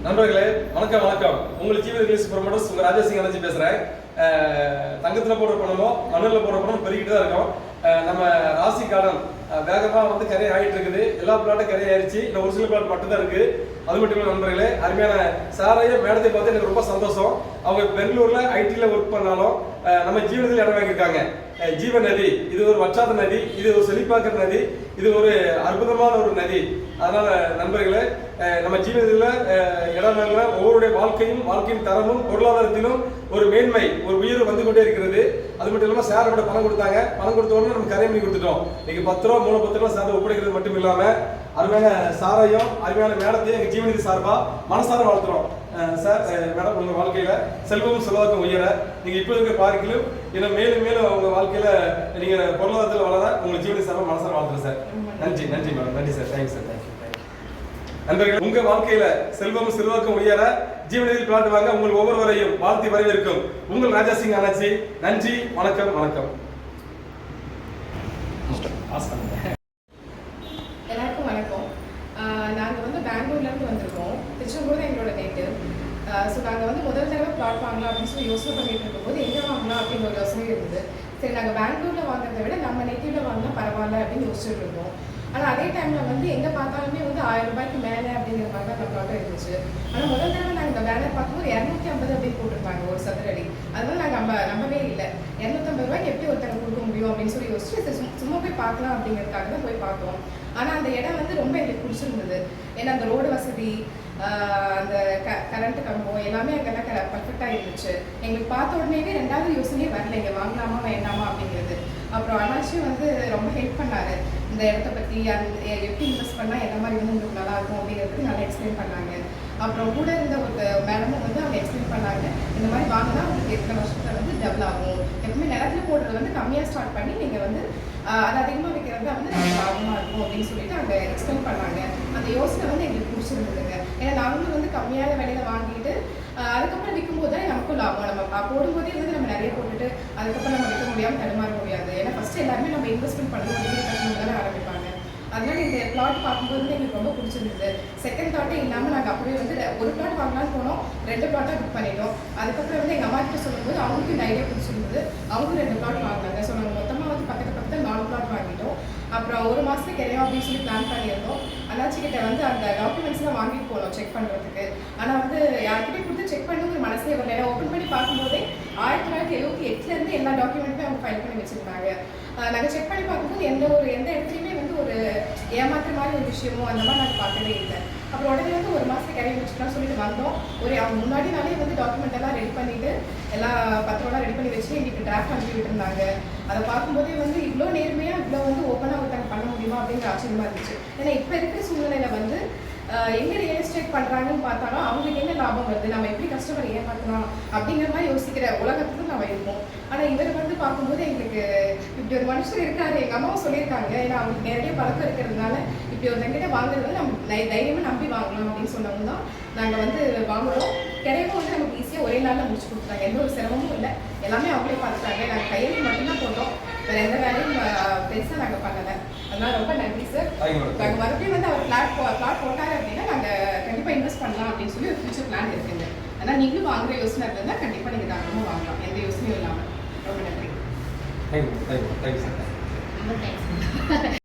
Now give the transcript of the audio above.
நண்பர்களே வணக்கம் வணக்கம். உங்கள் ஜீவ ரிலீஸ் ப்ரொமோட்டர்ஸ் உங்கள் ராஜேஷ் எனர்ஜி பேசுகிறேன். தங்கத்தில் போடுற பணமோ மண்ணில் போடுற பணம் பெருகிட்டு தான் இருக்கும். நம்ம ராசி காலம் வேகமாக வந்து கரை ஆகிட்டு இருக்குது. எல்லா பிளாட்டும் கரை ஆயிடுச்சு. இந்த ஒரு சில பிளாட் மட்டும் தான் இருக்குது. அது மட்டும் இல்லை நண்பர்களே, அருமையான சாரையும் மேடத்தை பார்த்து எனக்கு ரொம்ப சந்தோஷம். அவங்க பெங்களூரில் ஐடியில் ஒர்க் பண்ணாலும் நம்ம ஜீவனத்தில் இடம் வாங்கியிருக்காங்க. ஜீவ நதி இது ஒரு வற்றாத நதி, இது ஒரு செழிப்பாக்கிற நதி, இது ஒரு அற்புதமான ஒரு நதி. அதனால நண்பர்களே, நம்ம ஜீவனத்தில் இடங்கள்ல ஒவ்வொருடைய வாழ்க்கையின் தரமும் பொருளாதாரத்திலும் ஒரு மேன்மை ஒரு உயர்வு வந்து கொண்டே இருக்கிறது. அது மட்டும் இல்லாமல் சாரோட பணம் கொடுத்தாங்க. பணம் கொடுத்த உடனே நம்ம கரை பண்ணி கொடுத்துட்டோம். இன்னைக்கு 10 ரூபா 3 ரூபா சார் ஒப்படைக்கிறது மட்டும் இல்லாம அருமையான சாரையும் அருமையான மேடத்தையும் எங்க ஜீவனதி சார்பா மனசார வாழ்த்துறோம். சார் மேடம், உங்க வாழ்க்கையில செல்வமும் செல்வாக்கும் உயர நீங்க இப்ப இருக்க பார்க்கலும் இன்னும் மேலும் மேலும் உங்க வாழ்க்கையில நீங்க பொருளாதாரத்தில் வளர உங்க ஜீவனதி சார்பா மனசார வாழ்த்துறேன் சார். நன்றி நன்றி மேடம், நன்றி சார், தேங்க்ஸ் சார், தேங்க்யூ. நண்பர்கள், உங்க வாழ்க்கையில செல்வமும் செல்வாக்கும் உயர ஜீவனத்தில் பிளாட் வாங்க உங்கள் ஒவ்வொருவரையும் வாழ்த்தி வரவேற்கும் உங்கள் ராஜா சிங் அண்ணாச்சி. நன்றி, வணக்கம் வணக்கம். எல்லாருக்கும் வணக்கம். நாங்கள் வந்து பெங்களூர்லேருந்து வந்திருக்கோம். திருச்செங்கோடு தான் எங்களோட நேட்டிவ். ஸோ நாங்கள் வந்து முதல் தடவை பிளாட் வாங்கலாம் அப்படின்னு சொல்லி யோசனை பண்ணிட்டு இருக்கும்போது எங்கே வாங்கலாம் அப்படின்னு ஒரு யோசனை இருந்தது. சரி, நாங்கள் பெங்களூரில் வாங்குறதை விட நம்ம நேட்டிவ்ல வாங்கினா பரவாயில்ல அப்படின்னு யோசிச்சுட்டு இருந்தோம். ஆனால் அதே டைமில் வந்து எங்கே பார்த்தாலுமே வந்து 1000 ரூபாய்க்கு மேலே அப்படிங்கிற மாதிரி தான் பிளாட்டும் இருந்துச்சு. ஆனால் முதல் தடவை நாங்கள் இந்த பேனர் பார்க்கும்போது 250 அப்படின்னு போட்டிருப்பாங்க ஒரு சதுரடி. அதனால நாங்கள் நம்பவே இல்லை. 250 ரூபாய்க்கு எப்படி ஒருத்தரை கொடுக்க முடியும் அப்படின்னு சொல்லி யோசிச்சு சும்மா போய் பார்க்கலாம் அப்படிங்கிறதுக்காக தான் போய் பார்த்தோம். ஆனால் அந்த இடம் வந்து ரொம்ப எங்களுக்கு பிடிச்சிருந்தது. ஏன்னா அந்த ரோடு வசதி, அந்த கரண்ட் கம்பம் எல்லாமே அங்கெல்லாம் பர்ஃபெக்டாக இருந்துச்சு. எங்களுக்கு பார்த்த உடனேவே ரெண்டாவது யோசனையே வரல, இங்கே வாங்கலாமா வேண்டாமா அப்படிங்கிறது. அப்புறம் அண்ணாச்சியும் வந்து ரொம்ப ஹெல்ப் பண்ணாரு. இந்த இடத்த பற்றி எப்படி இன்வெஸ்ட் பண்ணால் எந்த மாதிரி வந்து உங்களுக்கு நல்லா இருக்கும் அப்படிங்கிறதுக்கு நல்லா எக்ஸ்பிளைன் பண்ணாங்க. அப்புறம் கூட இருந்த ஒரு மேடமும் வந்து அவங்க எக்ஸ்பிளைன் பண்ணாங்க, இந்த மாதிரி வாங்கினா உங்களுக்கு எத்தனை வருஷத்துல வந்து டபுள் ஆகும், எப்பவுமே நிலத்துல போடுறது வந்து கம்மியாக ஸ்டார்ட் பண்ணி நீங்கள் வந்து அது அதிகமாக வைக்கிறது தான் வந்து நமக்கு லாபமாக இருக்கும் அப்படின்னு சொல்லிட்டு அங்கே எக்ஸ்பிளைன் பண்ணாங்க. அந்த யோசனை வந்து எங்களுக்கு பிடிச்சிருந்ததுங்க. ஏன்னா நாங்களும் வந்து கம்மியான விலையில வாங்கிட்டு அதுக்கப்புறம் விற்கும் போது தான் நமக்கும் லாபம். நம்ம போடும்போதே வந்து நம்ம நிறைய போட்டுட்டு அதுக்கப்புறம் நம்ம விற்க முடியாமல் தடுமாற முடியாது. ஏன்னா ஃபர்ஸ்ட் எல்லாருமே நம்ம இன்வெஸ்ட்மெண்ட் பண்ணுறது தானே ஆரம்பிப்பாங்க. அதனால இந்த பிளாட் பார்க்கும்போது எங்களுக்கு ரொம்ப பிடிச்சிருந்தது. செகண்ட் தாட்டே இல்லாமல் நாங்கள் அப்படியே வந்து ஒரு பிளாட் வாங்கலான்னு போனோம், 2 பிளாட்டாக புக் பண்ணிட்டோம். அதுக்கப்புறம் வந்து எங்கள் அம்மா கிட்ட சொல்லும்போது அவங்களுக்கு இந்த ஐடியா பிடிச்சிருந்தது. அவங்க 2 பிளாட் வாங்கினாங்க. ஸோ நாங்கள் மொத்தமாக வந்து பக்கத்தில் 4 பிளாட் வாங்கிட்டோம். அப்புறம் ஒரு மாதத்துக்கு கிடையாது அப்படின்னு சொல்லி பிளான் பண்ணியிருந்தோம். அண்ணாச்சி கிட்ட வந்து அந்த டாக்குமெண்ட்ஸ்லாம் வாங்கிட்டு போனோம் செக் பண்ணுறதுக்கு. ஆனால் வந்து யார்கிட்டயும் கொடுத்து செக் பண்ணி ஒரு மனசே வரல. ஏன்னா ஓப்பன் பண்ணி பார்க்கும்போதே 1978 எல்லா டாக்குமெண்ட்டுமே அவங்க ஃபைல் பண்ணி வச்சுருந்தாங்க. நாங்கள் செக் பண்ணி பார்க்கும்போது எந்த இடத்துலையுமே வந்து ஒரு ஏமாற்ற மாதிரி ஒரு விஷயமோ அந்த மாதிரி நாங்கள் பார்க்கவே இல்லை. அப்புறம் உடனே வந்து ஒரு மாதத்துக்கு இறங்கி வச்சுக்கலாம் சொல்லிட்டு வந்தோம். அவங்க முன்னாடி நாளே வந்து டாக்குமெண்ட் எல்லாம் ரெடி பண்ணிட்டு எல்லாம் பத்திரம்லாம் ரெடி பண்ணி வச்சுட்டு எங்களுக்கு டிராஃப்ட் அனுப்பி விட்டுருந்தாங்க. அதை பார்க்கும்போதே வந்து இவ்வளோ நேர்மையாக இவ்வளோ வந்து ஓப்பனாக ஒருத்தங்க பண்ண முடியுமா அப்படிங்கிற ஆச்சரியமா இருந்துச்சு. ஏன்னா இப்போ இருக்கிற சூழ்நிலையில வந்து எங்கே ரியல் எஸ்டேட் பண்ணுறாங்கன்னு பார்த்தாலும் அவங்களுக்கு என்ன லாபம் வருது, நம்ம எப்படி கஸ்டமர் ஏமாற்றலாம் அப்படிங்கிற மாதிரி யோசிக்கிற உலகத்துக்கு நம்ம இருப்போம். ஆனால் இவர் வந்து பார்க்கும்போது எங்களுக்கு இப்படி ஒரு மனுஷர் இருக்காரு. எங்கள் அம்மாவும் சொல்லியிருக்காங்க, ஏன்னா அவங்களுக்கு நேரடியாக பழக்கம் இருக்கிறதுனால இப்படி ஒரு தங்கிட்ட வாங்குறது நம்ம தைரியமாக நம்பி வாங்கலாம் அப்படின்னு சொன்னவங்க தான் நாங்கள் வந்து வாங்குறோம். கிடையவும் வந்து நமக்கு ஈஸியாக ஒரே நாளில் முடிச்சு கொடுத்துட்டாங்க. எந்த ஒரு சிரமமும் இல்லை, எல்லாமே அவங்களே பார்த்துட்டாங்க. நாங்கள் கையெழுத்து மட்டும்தான் போட்டோம், வேறு எந்த வேலையும் பெருசாக நாங்கள் பண்ணலை. அதனால் ரொம்ப நன்றி சார். நாங்கள் மறுபடியும் வந்து அவர் பிளாட் போட்டார் அப்படின்னா நாங்கள் கண்டிப்பாக இன்வெஸ்ட் பண்ணலாம் அப்படின்னு சொல்லி ஒரு ஃபியூச்சர் பிளான் இருக்குங்க. அதனால் நீங்களும் வாங்குற யோசனை இருந்தால் கண்டிப்பாக நீங்கள் தாராளமாக வாங்கலாம், எந்த யோசனையும் இல்லாமல். ரொம்ப நன்றி. Thank you sir. ரொம்ப தேங்க்ஸ்.